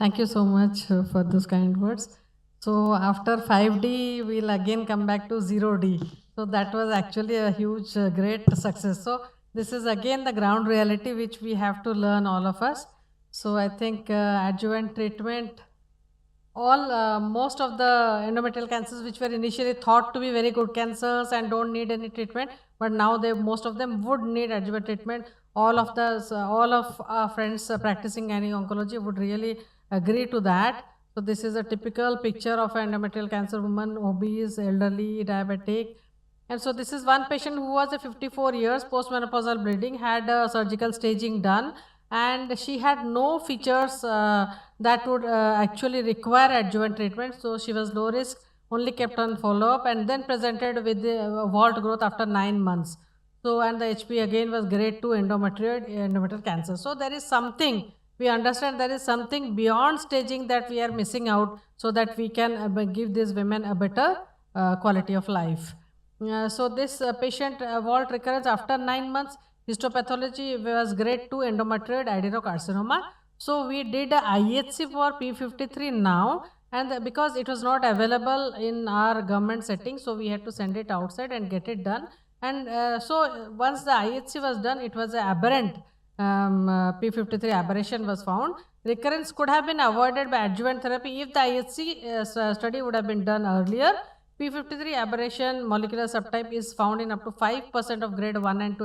Thank you so much for those kind words. So after 5D, we'll again come back to 0D. So that was actually a huge, great success. So this is again the ground reality which we have to learn, all of us. So I think adjuvant treatment, most of the endometrial cancers which were initially thought to be very good cancers and don't need any treatment, but now most of them would need adjuvant treatment. All of our friends practicing gynae-oncology would really agree to that. So this is a typical picture of an endometrial cancer woman, obese, elderly, diabetic. And so this is one patient who was a 54 years postmenopausal bleeding, had a surgical staging done, and she had no features that would actually require adjuvant treatment. So she was low risk, only kept on follow-up, and then presented with the vault growth after 9 months. So, and the HP again was grade 2 endometrial cancer. So there is something, we understand there is something beyond staging that we are missing out, so that we can give these women a better quality of life. So this patient vault recurrence after 9 months, histopathology was grade 2 endometrioid adenocarcinoma. So we did a IHC for P53 now, and because it was not available in our government setting, so we had to send it outside and get it done. And so once the IHC was done, it was an aberrant P53 aberration was found. Recurrence could have been avoided by adjuvant therapy if the IHC study would have been done earlier. P53 aberration molecular subtype is found in up to 5% of grade 1 and 2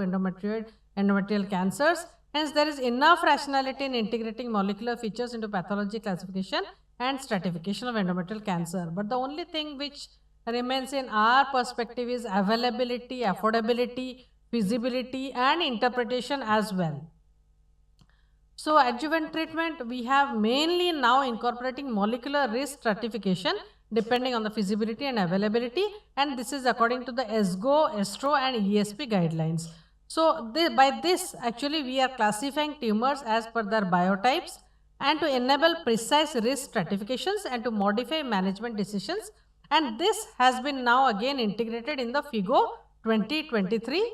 endometrial cancers. Hence, there is enough rationality in integrating molecular features into pathology classification and stratification of endometrial cancer. But the only thing which remains in our perspective is availability, affordability, feasibility, and interpretation as well. So adjuvant treatment, we have mainly now incorporating molecular risk stratification depending on the feasibility and availability, and this is according to the ESGO, ESTRO and ESP guidelines. So by this, actually we are classifying tumors as per their biotypes and to enable precise risk stratifications and to modify management decisions, and this has been now again integrated in the FIGO 2023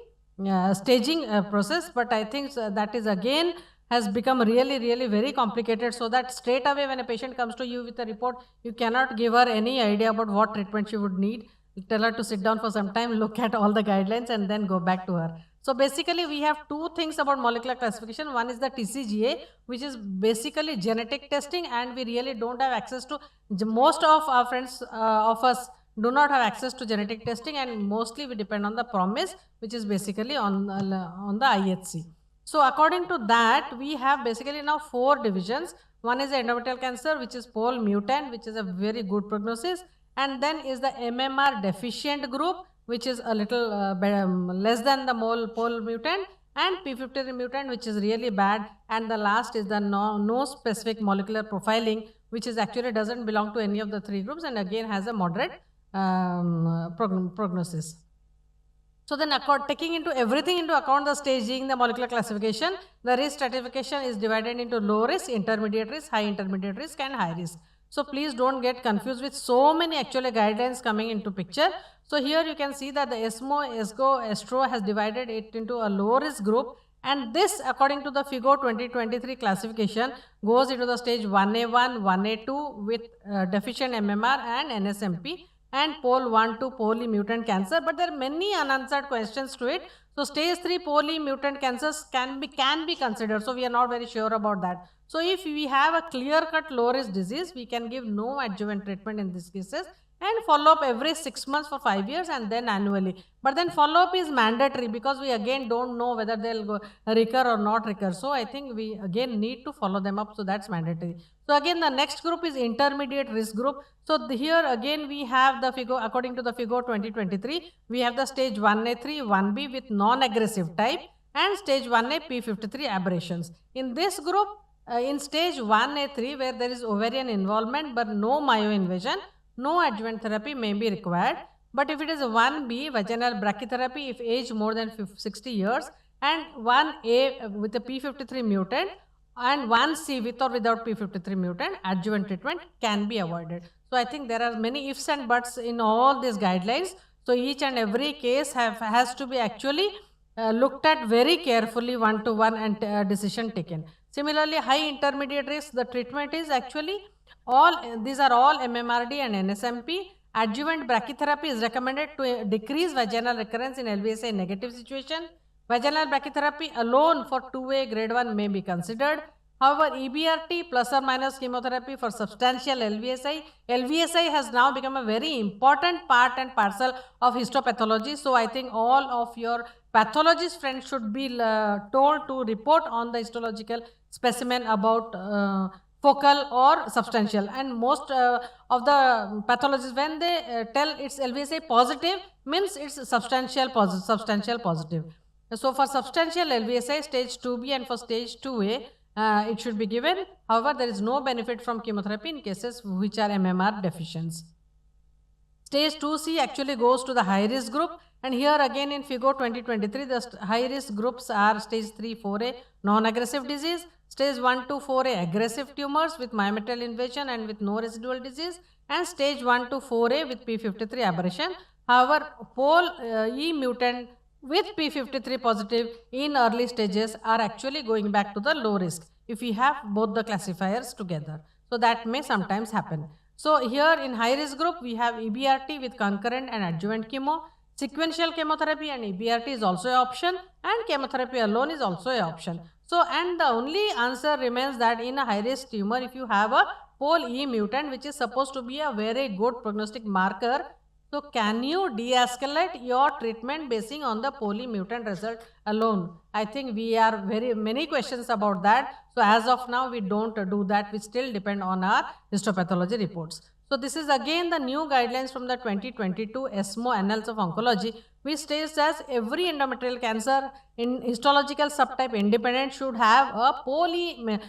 staging process. But I think that is again has become really very complicated, so that straight away when a patient comes to you with a report, you cannot give her any idea about what treatment she would need. You tell her to sit down for some time, look at all the guidelines and then go back to her. So basically we have two things about molecular classification. One is the TCGA, which is basically genetic testing, and we really don't have access to, most of our friends of us do not have access to genetic testing, and mostly we depend on the PROMIS, which is basically on the IHC. So according to that, we have basically now 4 divisions. One is the endometrial cancer, which is POL mutant, which is a very good prognosis. And then is the MMR deficient group, which is a little less than the POL mutant, and P53 mutant, which is really bad. And the last is the no specific molecular profiling, which is actually doesn't belong to any of the 3 groups and again has a moderate prognosis. So then taking into everything into account, the staging, the molecular classification, the risk stratification is divided into low risk, intermediate risk, high intermediate risk and high risk. So please don't get confused with so many actually guidelines coming into picture. So here you can see that the ESMO, ESGO, ESTRO has divided it into a low risk group, and this according to the FIGO 2023 classification goes into the stage 1A1, 1A2 with deficient MMR and NSMP, and POL 1 to POLE mutant cancer, but there are many unanswered questions to it. So stage 3 POLE mutant cancers can be considered, so we are not very sure about that. So if we have a clear-cut low-risk disease, we can give no adjuvant treatment in these cases and follow up every 6 months for 5 years and then annually. But then follow-up is mandatory because we again don't know whether they'll recur or not recur. So I think we again need to follow them up, so that's mandatory. So again the next group is intermediate risk group. So here again we have the FIGO, according to the FIGO 2023, we have the stage 1A3, 1B with non-aggressive type and stage 1A P53 aberrations. In this group, in stage 1A3 where there is ovarian involvement but no myoinvasion, no adjuvant therapy may be required. But if it is a 1B vaginal brachytherapy if age more than 60 years and 1A with a P53 mutant and 1C with or without P53 mutant, adjuvant treatment can be avoided. So I think there are many ifs and buts in all these guidelines. So each and every case has to be actually looked at very carefully one to one and decision taken. Similarly, high intermediate risk, the treatment is actually these are all MMRD and NSMP. Adjuvant brachytherapy is recommended to decrease vaginal recurrence in LVSA negative situation. Vaginal brachytherapy alone for 2A grade 1 may be considered. However, EBRT plus or minus chemotherapy for substantial LVSI. LVSI has now become a very important part and parcel of histopathology. So, I think all of your pathologist friends should be told to report on the histological specimen about focal or substantial, and most of the pathologists, when they tell it's LVSA positive, means it's substantial positive. So for substantial LVSA stage 2B and for stage 2A, it should be given. However, there is no benefit from chemotherapy in cases which are MMR deficient. Stage 2C actually goes to the high risk group, and here again in FIGO 2023, the high risk groups are stage 3-4A non-aggressive disease, stage 1-4A aggressive tumors with myometrial invasion and with no residual disease, and stage 1-4A with P53 aberration. However, POL-E mutant with P53 positive in early stages are actually going back to the low risk if we have both the classifiers together. So that may sometimes happen. So here in high risk group, we have EBRT with concurrent and adjuvant chemo. Sequential chemotherapy and EBRT is also an option, and chemotherapy alone is also an option. So, and the only answer remains that in a high risk tumor, if you have a POL-E mutant, which is supposed to be a very good prognostic marker, so can you de-escalate your treatment basing on the POL-E mutant result alone? I think we are very many questions about that. So as of now, we don't do that. We still depend on our histopathology reports. So this is again the new guidelines from the 2022 ESMO Annals of Oncology, which states as every endometrial cancer in histological subtype independent should have a POL-E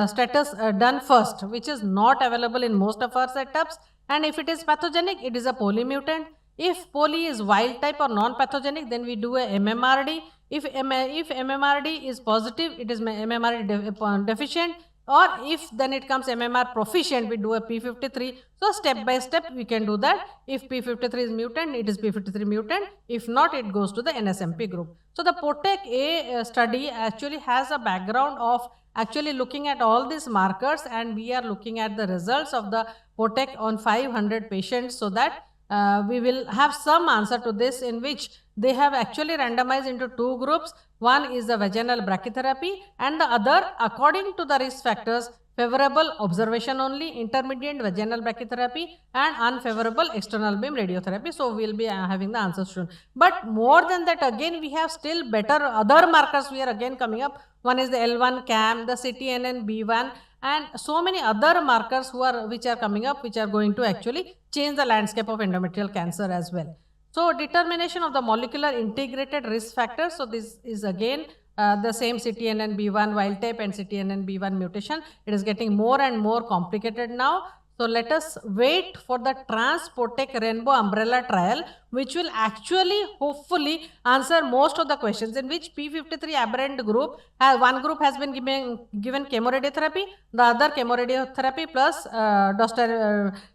status done first, which is not available in most of our setups. And if it is pathogenic, it is a POL-E mutant. If POL-E is wild type or non-pathogenic, then we do a MMRD. If MMRD is positive, it is MMRD deficient. Or if then it comes MMR proficient, we do a P53. So step by step we can do that. If P53 is mutant, it is P53 mutant. If not, it goes to the NSMP group. So the POTEC-A study actually has a background of actually looking at all these markers, and we are looking at the results of the POTEC on 500 patients, so that we will have some answer to this, in which they have actually randomized into two groups. One is the vaginal brachytherapy, and the other, according to the risk factors, favorable observation only, intermediate vaginal brachytherapy, and unfavorable external beam radiotherapy. So we will be having the answers soon. But more than that, again we have still better other markers we are again coming up. One is the L1 CAM, the CTNN-B1, and so many other markers which are coming up, which are going to actually change the landscape of endometrial cancer as well. So determination of the molecular integrated risk factors. So this is again the same CTNN-B1 wild type and CTNN-B1 mutation. It is getting more and more complicated now. So let us wait for the TransPOTEC Rainbow Umbrella trial, which will actually hopefully answer most of the questions, in which P53 aberrant group, one group has been given chemoradiotherapy, the other chemoradiotherapy plus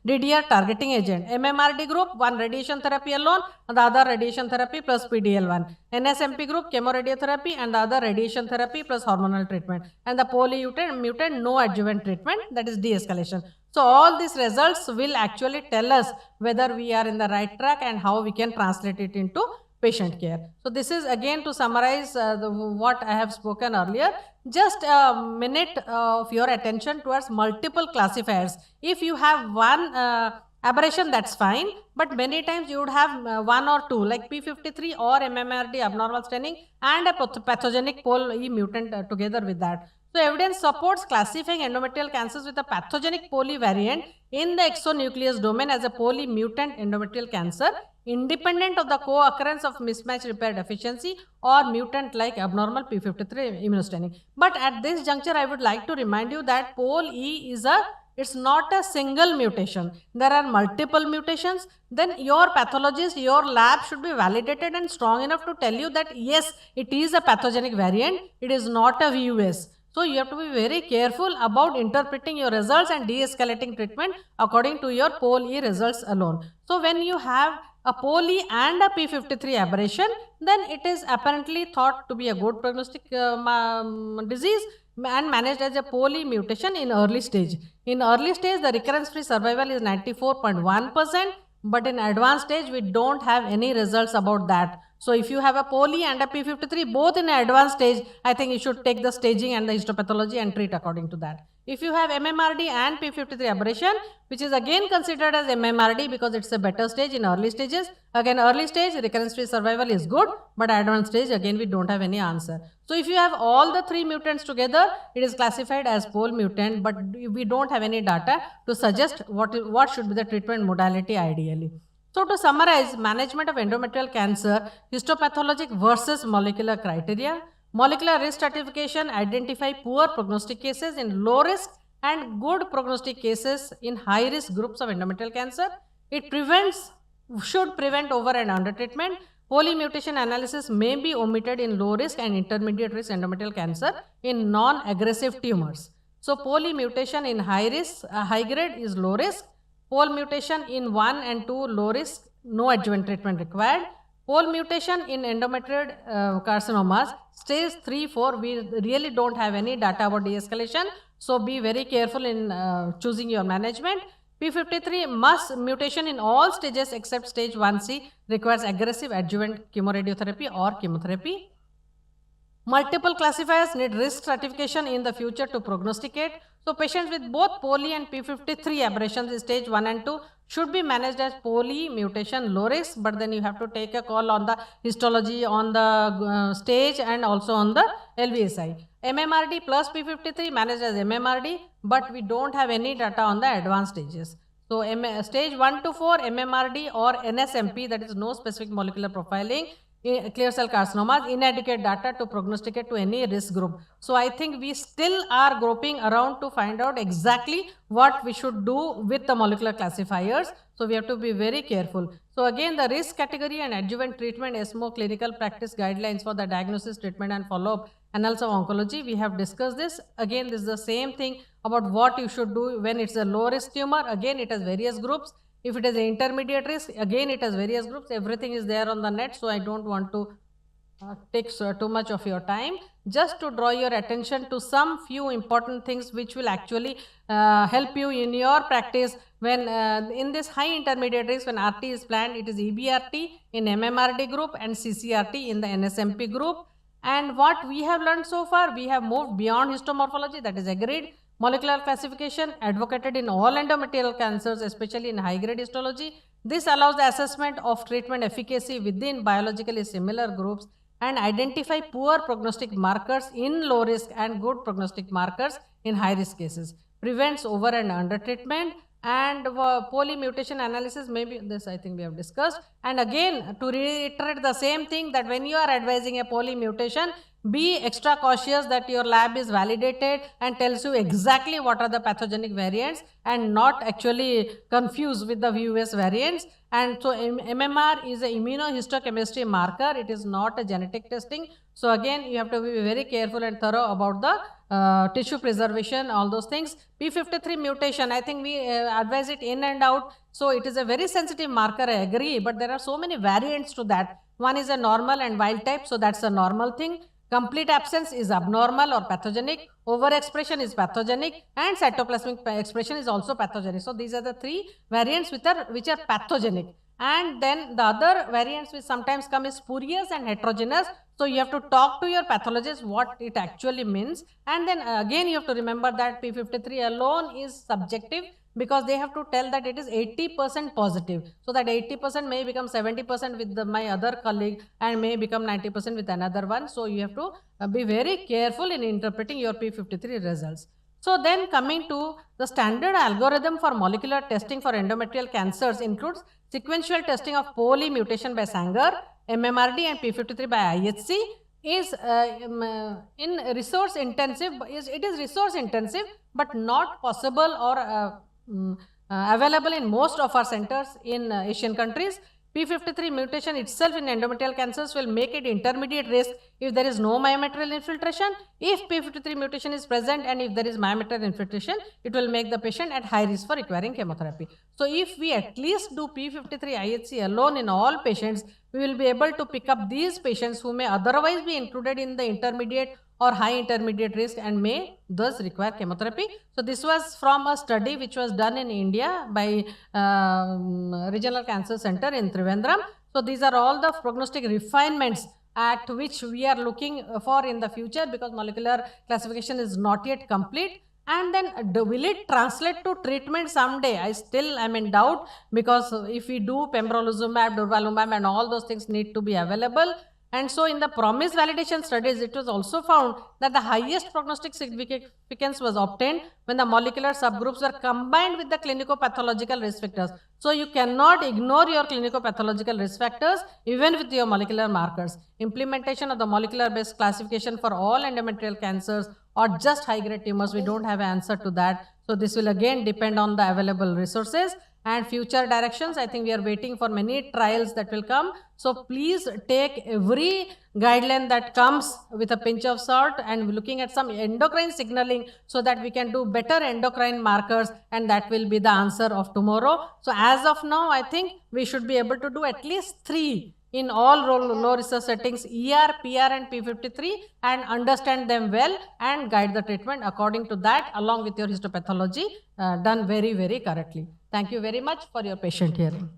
DDR targeting agent. MMRD group, one radiation therapy alone, the other radiation therapy plus PDL1. NSMP group, chemoradiotherapy, and the other radiation therapy plus hormonal treatment. And the POL-E mutant, no adjuvant treatment, that is de-escalation. So all these results will actually tell us whether we are in the right track and how we can translate it into patient care. So this is again to summarize what I have spoken earlier. Just a minute of your attention towards multiple classifiers. If you have one aberration, that's fine, but many times you would have one or two, like P53 or MMRD abnormal staining and a pathogenic POL-E mutant together with that. So evidence supports classifying endometrial cancers with a pathogenic POL-E variant in the exonucleus domain as a POL-E mutant endometrial cancer, independent of the co-occurrence of mismatch repair deficiency or mutant like abnormal P53 immunostaining. But at this juncture, I would like to remind you that POL-E is it's not a single mutation. There are multiple mutations. Then your pathologist, your lab should be validated and strong enough to tell you that yes, it is a pathogenic variant. It is not a VUS. So you have to be very careful about interpreting your results and de-escalating treatment according to your POL-E results alone. So when you have a POL-E and a P53 aberration, then it is apparently thought to be a good prognostic disease. and managed as a poly mutation in early stage. In early stage, the recurrence-free survival is 94.1%, but in advanced stage, we don't have any results about that. So if you have a poly and a P53, both in advanced stage, I think you should take the staging and the histopathology and treat according to that. If you have MMRD and P53 aberration, which is again considered as MMRD because it's a better stage in early stages. Again, early stage, recurrence-free survival is good, but advanced stage, again, we don't have any answer. So if you have all the three mutants together, it is classified as pole mutant, but we don't have any data to suggest what should be the treatment modality ideally. So to summarize, management of endometrial cancer, histopathologic versus molecular criteria. Molecular risk stratification identify poor prognostic cases in low risk and good prognostic cases in high risk groups of endometrial cancer. It should prevent over and under treatment. Polymutation analysis may be omitted in low risk and intermediate risk endometrial cancer in non-aggressive tumors. So polymutation in high risk, high grade is low risk. Pole mutation in 1 and 2 low risk, no adjuvant treatment required. Pole mutation in endometrial carcinomas, stage 3, 4, we really don't have any data about de-escalation. So be very careful in choosing your management. P53 mutation in all stages except stage 1C requires aggressive adjuvant chemoradiotherapy or chemotherapy. Multiple classifiers need risk stratification in the future to prognosticate. So patients with both poly and P53 aberrations in stage 1 and 2 should be managed as poly mutation low risk, but then you have to take a call on the histology, on the stage and also on the LVSI. MMRD plus P53 managed as MMRD, but we don't have any data on the advanced stages. So stage 1 to 4 MMRD or NSMP, that is no specific molecular profiling, clear cell carcinomas, inadequate data to prognosticate to any risk group. So I think we still are groping around to find out exactly what we should do with the molecular classifiers. So we have to be very careful. So again, the risk category and adjuvant treatment ESMO clinical practice guidelines for the diagnosis, treatment and follow-up annals of oncology. We have discussed this. Again, this is the same thing about what you should do when it's a low risk tumor. Again, it has various groups. If it is an intermediate risk, again it has various groups. Everything is there on the net, so I don't want to take too much of your time. Just to draw your attention to some few important things which will actually help you in your practice when in this high intermediate risk, when RT is planned, it is EBRT in MMRD group and CCRT in the NSMP group. And what we have learned so far, we have moved beyond histomorphology, that is agreed. Molecular classification advocated in all endometrial cancers, especially in high-grade histology. This allows the assessment of treatment efficacy within biologically similar groups and identify poor prognostic markers in low risk and good prognostic markers in high-risk cases. Prevents over and under treatment. And polymutation analysis, maybe this I think we have discussed. And again, to reiterate the same thing, that when you are advising a polymutation, be extra cautious that your lab is validated and tells you exactly what are the pathogenic variants and not actually confused with the VUS variants. And so MMR is an immunohistochemistry marker. It is not a genetic testing. So again, you have to be very careful and thorough about the tissue preservation, all those things. P53 mutation, I think we advise it in and out. So it is a very sensitive marker, I agree, but there are so many variants to that. One is a normal and wild type, so that's a normal thing. Complete absence is abnormal or pathogenic. Overexpression is pathogenic, and cytoplasmic expression is also pathogenic. So these are the three variants which are pathogenic. And then the other variants which sometimes come is spurious and heterogeneous. So you have to talk to your pathologist what it actually means. And then again you have to remember that P53 alone is subjective, because they have to tell that it is 80% positive. So that 80% may become 70% with my other colleague and may become 90% with another one. So you have to be very careful in interpreting your P53 results. So then coming to the standard algorithm for molecular testing for endometrial cancers includes sequential testing of poly mutation by Sanger, MMRD and P53 by IHC. Is in resource intensive, it is resource intensive but not possible or available in most of our centers in Asian countries. P53 mutation itself in endometrial cancers will make it intermediate risk if there is no myometrial infiltration. If P53 mutation is present and if there is myometrial infiltration, it will make the patient at high risk for requiring chemotherapy. So if we at least do P53 IHC alone in all patients, we will be able to pick up these patients who may otherwise be included in the intermediate or high intermediate risk and may thus require chemotherapy. So this was from a study which was done in India by Regional Cancer Center in Trivandrum. So these are all the prognostic refinements at which we are looking for in the future, because molecular classification is not yet complete. And then will it translate to treatment someday? I still am in doubt, because if we do pembrolizumab, durvalumab and all those things need to be available. And so in the promise validation studies, it was also found that the highest prognostic significance was obtained when the molecular subgroups were combined with the clinicopathological risk factors. So you cannot ignore your clinicopathological risk factors even with your molecular markers. Implementation of the molecular based classification for all endometrial cancers or just high grade tumors, we don't have an answer to that. So this will again depend on the available resources and future directions. I think we are waiting for many trials that will come. So please take every guideline that comes with a pinch of salt and looking at some endocrine signaling so that we can do better endocrine markers, and that will be the answer of tomorrow. So as of now, I think we should be able to do at least 3 in all low research settings, ER, PR and P53, and understand them well and guide the treatment according to that along with your histopathology done very, very correctly. Thank you very much for your patient hearing.